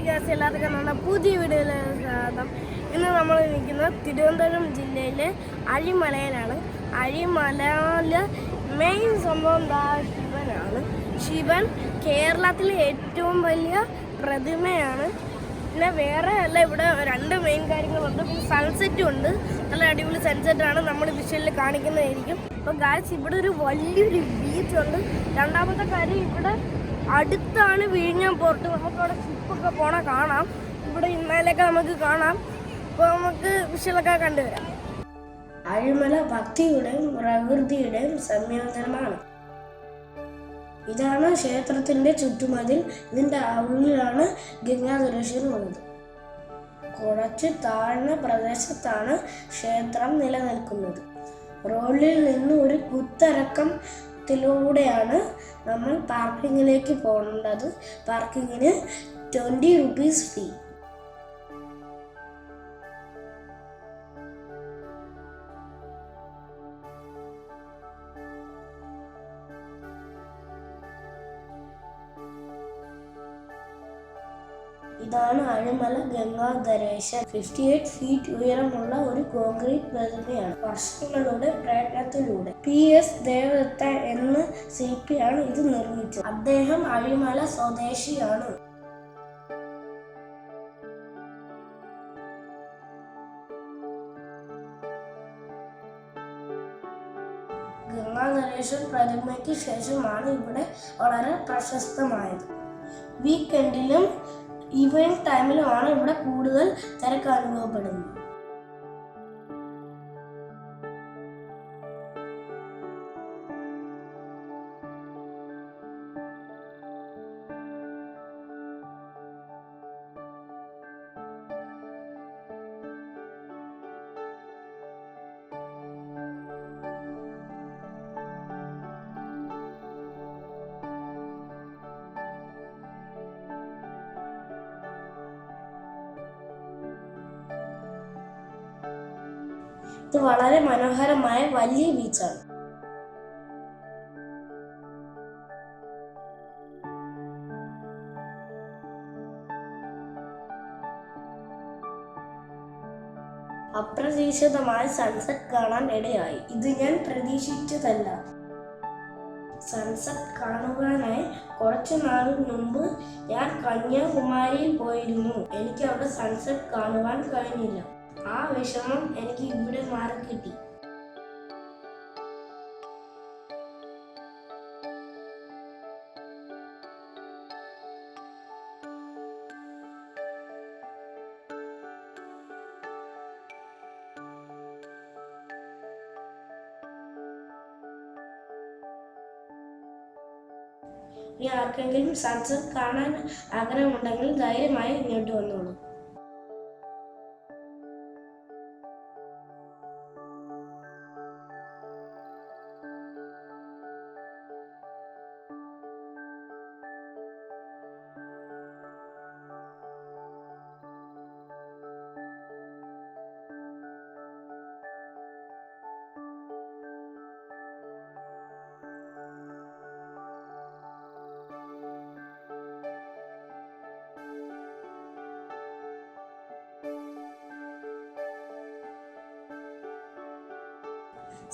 Guys, എല്ലാവർക്കും നമ്മുടെ പുതിയ വീഡിയോയിലേക്ക് സ്വാഗതം. ഇന്ന് നമ്മൾ നിൽക്കുന്നത് തിരുവനന്തപുരം ജില്ലയിലെ അഴിമലയിലാണ്. അഴിമലയിലെ മെയിൻ സംഭവം ശിവനാണ്. ശിവൻ കേരളത്തിലെ ഏറ്റവും വലിയ പ്രതിമയാണ്. പിന്നെ വേറെ അല്ല, ഇവിടെ രണ്ട് മെയിൻ കാര്യങ്ങളുണ്ട്. പിന്നെ സൺസെറ്റും ഉണ്ട്. നല്ല അടിപൊളി സൺസെറ്റാണ് നമ്മൾ വിഷ്വലിൽ കാണിക്കുന്നതായിരിക്കും. അപ്പോൾ ഗൈസ്, ഇവിടെ ഒരു വലിയൊരു ബീച്ചുണ്ട്. രണ്ടാമത്തെ കാര്യം, ഇവിടെ അടുത്താണ് വിഴിഞ്ഞം പോർട്ട്. നമുക്കവിടെ ഷിപ്പൊക്കെ പോണ കാണാം. ഇവിടെ ഇന്നലെയൊക്കെ നമുക്ക് കാണാം. അപ്പോൾ നമുക്ക് വിഷ്വലൊക്കെ കണ്ടുവരാം. അഴിമല ഭക്തിയുടെയും പ്രകൃതിയുടെയും സംയോജനമാണ്. ഇതാണ് ക്ഷേത്രത്തിൻ്റെ ചുറ്റുമതിൽ. ഇതിൻ്റെ ഉള്ളിലാണ് ഗംഗാധരേശ്വരം ഉള്ളത്. കുറച്ച് താഴ്ന്ന പ്രദേശത്താണ് ക്ഷേത്രം നിലനിൽക്കുന്നത്. റോഡിൽ നിന്ന് ഒരു കുത്തിറക്കത്തിലൂടെയാണ് നമ്മൾ പാർക്കിങ്ങിലേക്ക് പോകേണ്ടത്. പാർക്കിങ്ങിന് 20 rupees ഫീ. ഇതാണ് അഴിമല ഗംഗാധരേശ്വർ. 58 feet ഉയരമുള്ള ഒരു കോൺക്രീറ്റ് പ്രതിമയാണ്. വർഷങ്ങളുടെ പ്രയത്നത്തിലൂടെ PS ദേവദത്ത എന്ന ശില്പിയാണ് ഇത് നിർമ്മിച്ചത്. അദ്ദേഹം അഴിമല സ്വദേശിയാണ്. ഗംഗാധരേശ്വർ പ്രതിമയ്ക്ക് ശേഷമാണ് ഇവിടെ വളരെ പ്രശസ്തമായത്. വീക്കെൻഡിലും ഈവനിങ് ടൈമിലുമാണ് ഇവിടെ കൂടുതൽ തിരക്ക് അനുഭവപ്പെടുന്നത്. ഇത് വളരെ മനോഹരമായ വലിയ ബീച്ചാണ്. അപ്രതീക്ഷിതമായി സൺസെറ്റ് കാണാൻ ഇടയായി. ഇത് ഞാൻ പ്രതീക്ഷിച്ചതല്ല. സൺസെറ്റ് കാണുവാനായി കുറച്ചു നാൾ മുമ്പ് ഞാൻ കന്യാകുമാരിയിൽ പോയിരുന്നു. എനിക്ക് അവിടെ സൺസെറ്റ് കാണുവാൻ കഴിഞ്ഞില്ല. ആ വിഷമം എനിക്ക് ഇവിടെ മാറി കിട്ടി. ഇനി ആർക്കെങ്കിലും സൺസെറ്റ് കാണാൻ ആഗ്രഹമുണ്ടെങ്കിൽ ധൈര്യമായി ഇങ്ങോട്ട് വന്നോളൂ.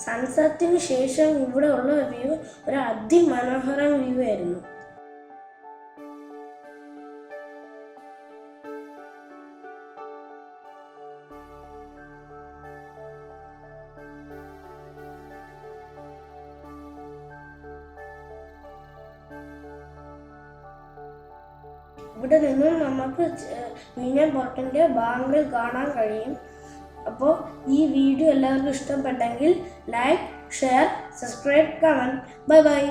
സൺസെറ്റിന് ശേഷം ഇവിടെ ഉള്ള വ്യൂ ഒരു അതിമനോഹര വ്യൂ ആയിരുന്നു. ഇവിടെ നിന്നും നമുക്ക് വിഴിഞ്ഞം പോർട്ടിന്റെ ഭാഗങ്ങൾ കാണാൻ കഴിയും. അപ്പോൾ ഈ വീഡിയോ എല്ലാവർക്കും ഇഷ്ടപ്പെട്ടെങ്കിൽ like, share, subscribe, comment. Bye bye.